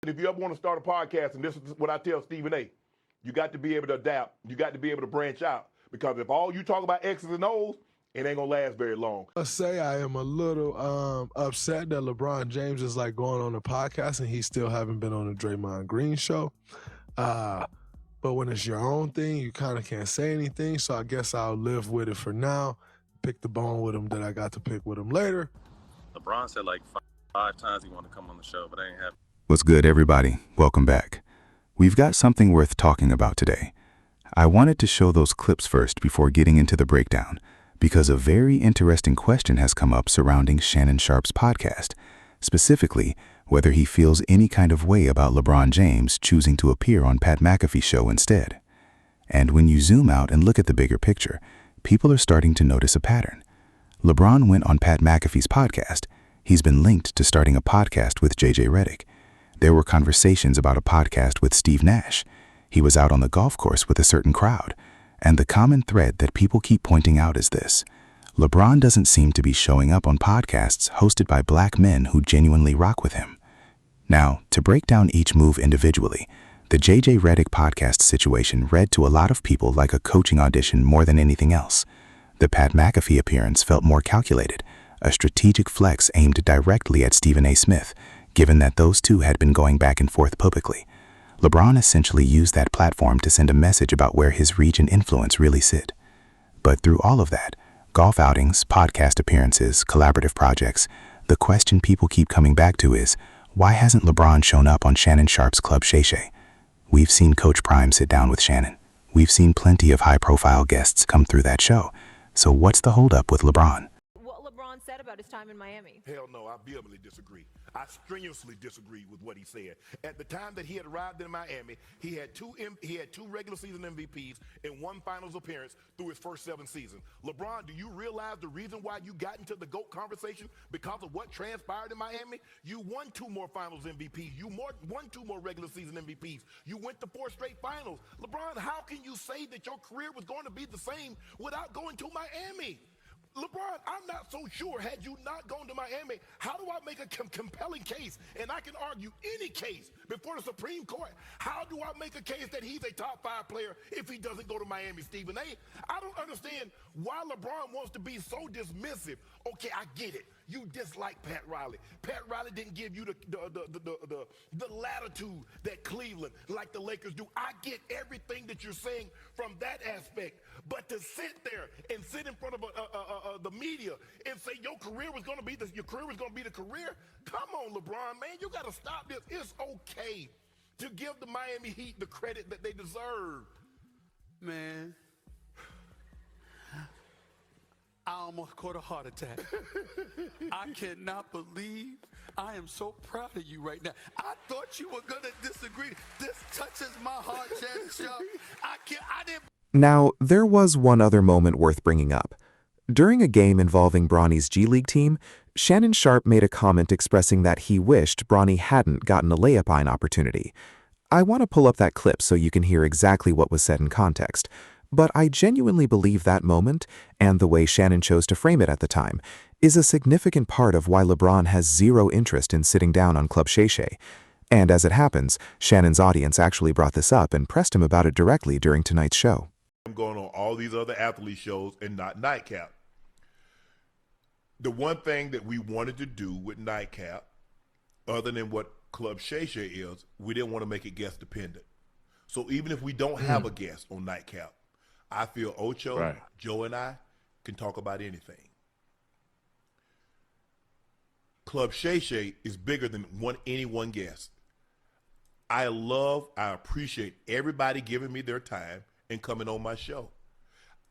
If you ever want to start a podcast, and this is what I tell Stephen A., you got to be able to adapt. You got to be able to branch out. Because if all you talk about X's and O's, it ain't going to last very long. I say I am a little upset that LeBron James is like going on a podcast and he still haven't been on the Draymond Green show. But when it's your own thing, you kind of can't say anything. So I guess I'll live with it for now. Pick the bone with him that I got to pick with him later. LeBron said like five times he wanted to come on the show, but I ain't happy. What's good, everybody? Welcome back. We've got something worth talking about today. I wanted to show those clips first before getting into the breakdown, because a very interesting question has come up surrounding Shannon Sharpe's podcast, specifically whether he feels any kind of way about LeBron James choosing to appear on Pat McAfee's show instead. And when you zoom out and look at the bigger picture, people are starting to notice a pattern. LeBron went on Pat McAfee's podcast. He's been linked to starting a podcast with JJ Redick. There were conversations about a podcast with Steve Nash. He was out on the golf course with a certain crowd. And the common thread that people keep pointing out is this: LeBron doesn't seem to be showing up on podcasts hosted by black men who genuinely rock with him. Now, to break down each move individually, the JJ Redick podcast situation read to a lot of people like a coaching audition more than anything else. The Pat McAfee appearance felt more calculated, a strategic flex aimed directly at Stephen A. Smith, given that those two had been going back and forth publicly. LeBron essentially used that platform to send a message about where his reach and influence really sit. But through all of that, golf outings, podcast appearances, collaborative projects, the question people keep coming back to is, why hasn't LeBron shown up on Shannon Sharpe's Club Shay Shay? We've seen Coach Prime sit down with Shannon. We've seen plenty of high-profile guests come through that show. So what's the holdup with LeBron? What LeBron said about his time in Miami. Hell no, I vehemently disagree. I strenuously disagree with what he said. At the time that he had arrived in Miami, he had two regular season MVPs and one finals appearance through his first 7 seasons. LeBron, do you realize the reason why you got into the GOAT conversation? Because of what transpired in Miami? You won 2 more finals MVPs. You won 2 more regular season MVPs. You went to 4 straight finals. LeBron, how can you say that your career was going to be the same without going to Miami? LeBron, I'm not so sure. Had you not gone to Miami, how do I make a compelling case? And I can argue any case before the Supreme Court. How do I make a case that he's a top 5 player if he doesn't go to Miami, Stephen A? I don't understand why LeBron wants to be so dismissive. Okay, I get it. You dislike Pat Riley. Pat Riley didn't give you the latitude that Cleveland, like the Lakers, do. I get everything that you're saying from that aspect. But to sit there and sit in front of the media and say your career was going to be the career, come on, LeBron, man, you got to stop this. It's okay to give the Miami Heat the credit that they deserve. Man, I almost caught a heart attack. I cannot believe I am so proud of you right now. I thought you were going to disagree. This touches my heart, Shannon Sharpe. I didn't. Now, there was one other moment worth bringing up. During a game involving Bronny's G League team, Shannon Sharpe made a comment expressing that he wished Bronny hadn't gotten a layup-line opportunity. I want to pull up that clip so you can hear exactly what was said in context, but I genuinely believe that moment, and the way Shannon chose to frame it at the time, is a significant part of why LeBron has zero interest in sitting down on Club Shay Shay. And as it happens, Shannon's audience actually brought this up and pressed him about it directly during tonight's show. I'm going on all these other athlete shows and not Nightcap. The one thing that we wanted to do with Nightcap, other than what Club Shay Shay is, we didn't want to make it guest dependent. So even if we don't have a guest on Nightcap, I feel Ocho, Joe, and I can talk about anything. Club Shay Shay is bigger than any one guest. I appreciate everybody giving me their time and coming on my show.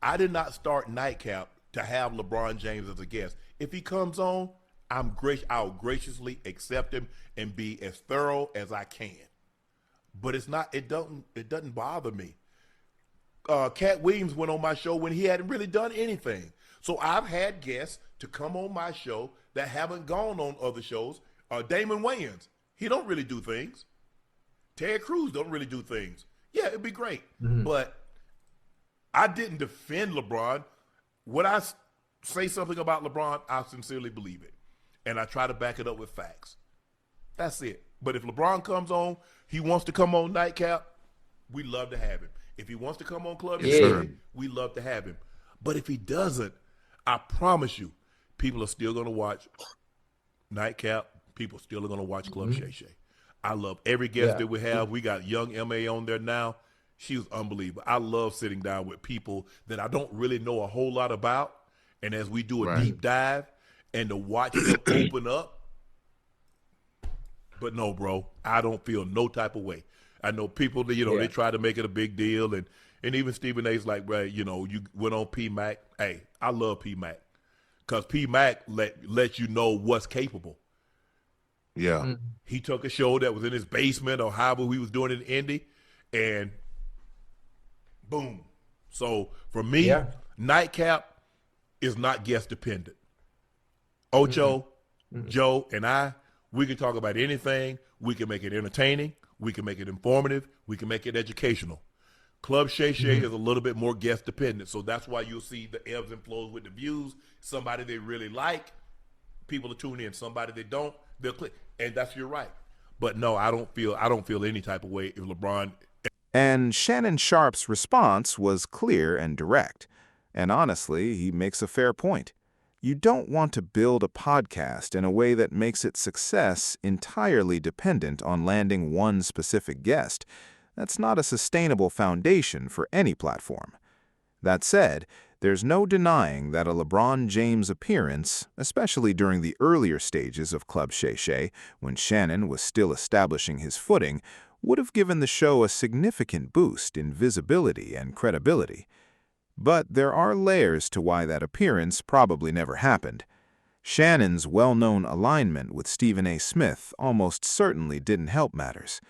I did not start Nightcap to have LeBron James as a guest. If he comes on, I'll graciously accept him and be as thorough as I can. But it doesn't bother me. Cat Williams went on my show when he hadn't really done anything. So I've had guests to come on my show that haven't gone on other shows. Damon Wayans, he don't really do things. Ted Cruz don't really do things. Yeah, it'd be great. But I didn't defend LeBron. When I say something about LeBron, I sincerely believe it. And I try to back it up with facts. That's it. But if LeBron comes on, he wants to come on Nightcap, we love to have him. If he wants to come on Club Shay, we love to have him. But if he doesn't, I promise you, people are still going to watch Nightcap. People still are going to watch Club Shay Shay. I love every guest that we have. We got young MA on there now. She was unbelievable. I love sitting down with people that I don't really know a whole lot about. And as we do a deep dive and to watch them open up. But no, bro, I don't feel no type of way. I know people that, they try to make it a big deal. And even Stephen A's like, bro, you went on P-Mac. Hey, I love P-Mac. Because P-Mac let you know what's capable. Yeah. He took a show that was in his basement or however he was doing it in Indy, and boom. So for me, Nightcap is not guest dependent. Ocho, Joe, and I, we can talk about anything. We can make it entertaining. We can make it informative. We can make it educational. Club Shay Shay is a little bit more guest dependent. So that's why you'll see the ebbs and flows with the views. Somebody they really like, people will tune in. Somebody they don't, they'll click. And that's your right. But no, I don't feel any type of way if LeBron. And Shannon Sharpe's response was clear and direct. And honestly, he makes a fair point. You don't want to build a podcast in a way that makes its success entirely dependent on landing one specific guest. That's not a sustainable foundation for any platform. That said, there's no denying that a LeBron James appearance, especially during the earlier stages of Club Shay Shay, when Shannon was still establishing his footing, would have given the show a significant boost in visibility and credibility. But there are layers to why that appearance probably never happened. Shannon's well-known alignment with Stephen A. Smith almost certainly didn't help matters.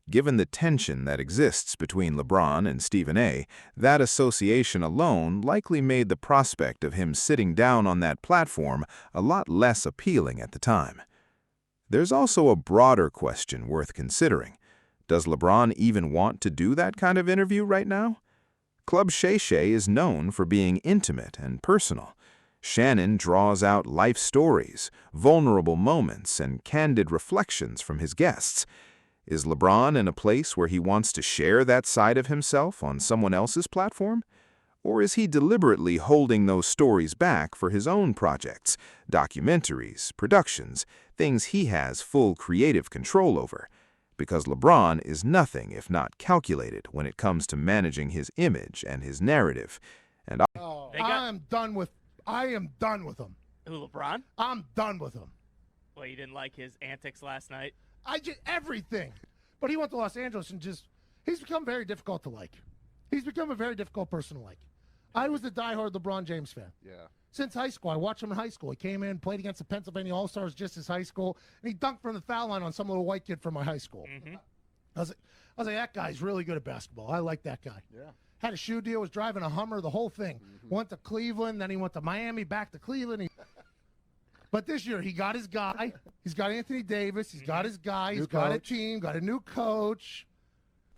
Given the tension that exists between LeBron and Stephen A., that association alone likely made the prospect of him sitting down on that platform a lot less appealing at the time. There's also a broader question worth considering. Does LeBron even want to do that kind of interview right now? Club Shay Shay is known for being intimate and personal. Shannon draws out life stories, vulnerable moments, and candid reflections from his guests. Is LeBron in a place where he wants to share that side of himself on someone else's platform? Or is he deliberately holding those stories back for his own projects, documentaries, productions, things he has full creative control over? Because LeBron is nothing if not calculated when it comes to managing his image and his narrative. And I am done with him. Who, LeBron? I'm done with him. Well, you didn't like his antics last night? Everything. But he went to Los Angeles and he's become very difficult to like. He's become a very difficult person to like. I was a diehard LeBron James fan. Yeah. Since high school. I watched him in high school. He came in, played against the Pennsylvania All-Stars just as high school, and he dunked from the foul line on some little white kid from my high school. I was like, that guy's really good at basketball. I like that guy. Yeah. Had a shoe deal, was driving a Hummer, the whole thing. Went to Cleveland, then he went to Miami, back to Cleveland. But this year, he got his guy. He's got Anthony Davis. He's got his guy. He's got a team, got a new coach.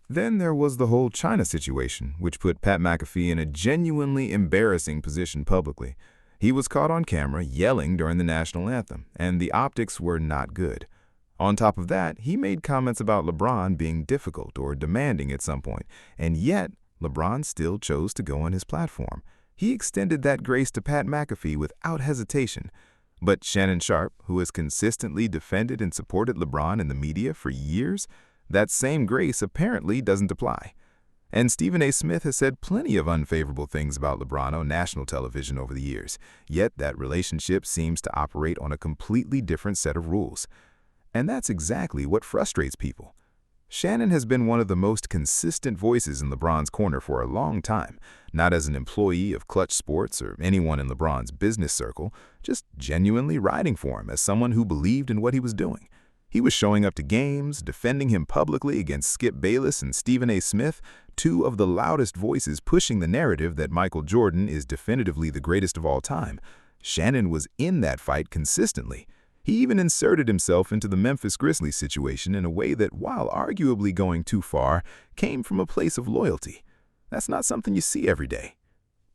then there was the whole China situation, which put Pat McAfee in a genuinely embarrassing position publicly. He was caught on camera yelling during the national anthem, and the optics were not good. On top of that, he made comments about LeBron being difficult or demanding at some point, and yet LeBron still chose to go on his platform. He extended that grace to Pat McAfee without hesitation. But Shannon Sharpe, who has consistently defended and supported LeBron in the media for years, that same grace apparently doesn't apply. And Stephen A. Smith has said plenty of unfavorable things about LeBron on national television over the years, yet that relationship seems to operate on a completely different set of rules. And that's exactly what frustrates people. Shannon has been one of the most consistent voices in LeBron's corner for a long time, not as an employee of Clutch Sports or anyone in LeBron's business circle, just genuinely riding for him as someone who believed in what he was doing. He was showing up to games, defending him publicly against Skip Bayless and Stephen A. Smith, two of the loudest voices pushing the narrative that Michael Jordan is definitively the greatest of all time. Shannon was in that fight consistently. He even inserted himself into the Memphis Grizzlies situation in a way that, while arguably going too far, came from a place of loyalty. That's not something you see every day.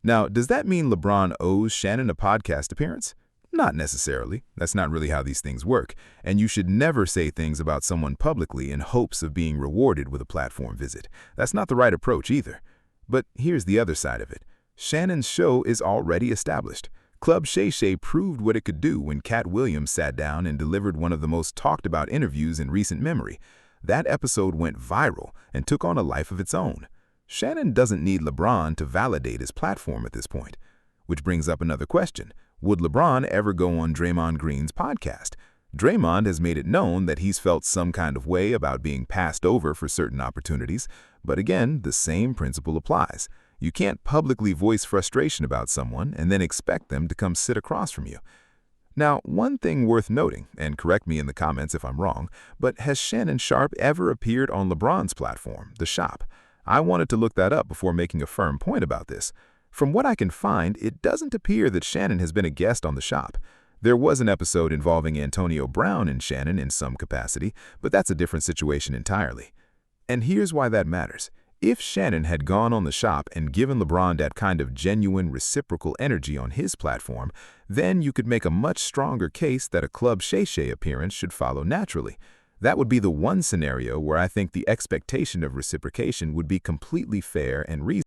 Now, does that mean LeBron owes Shannon a podcast appearance? Not necessarily. That's not really how these things work, and you should never say things about someone publicly in hopes of being rewarded with a platform visit. That's not the right approach either. But here's the other side of it. Shannon's show is already established. Club Shay Shay proved what it could do when Cat Williams sat down and delivered one of the most talked about interviews in recent memory. That episode went viral and took on a life of its own. Shannon doesn't need LeBron to validate his platform at this point. Which brings up another question. Would LeBron ever go on Draymond Green's podcast? Draymond has made it known that he's felt some kind of way about being passed over for certain opportunities, but again, the same principle applies. You can't publicly voice frustration about someone and then expect them to come sit across from you. Now, one thing worth noting, and correct me in the comments if I'm wrong, but has Shannon Sharpe ever appeared on LeBron's platform, the Shop? I wanted to look that up before making a firm point about this. From what I can find, it doesn't appear that Shannon has been a guest on the Shop. There was an episode involving Antonio Brown and Shannon in some capacity, but that's a different situation entirely. And here's why that matters. If Shannon had gone on the Shop and given LeBron that kind of genuine reciprocal energy on his platform, then you could make a much stronger case that a Club Shay Shay appearance should follow naturally. That would be the one scenario where I think the expectation of reciprocation would be completely fair and reasonable.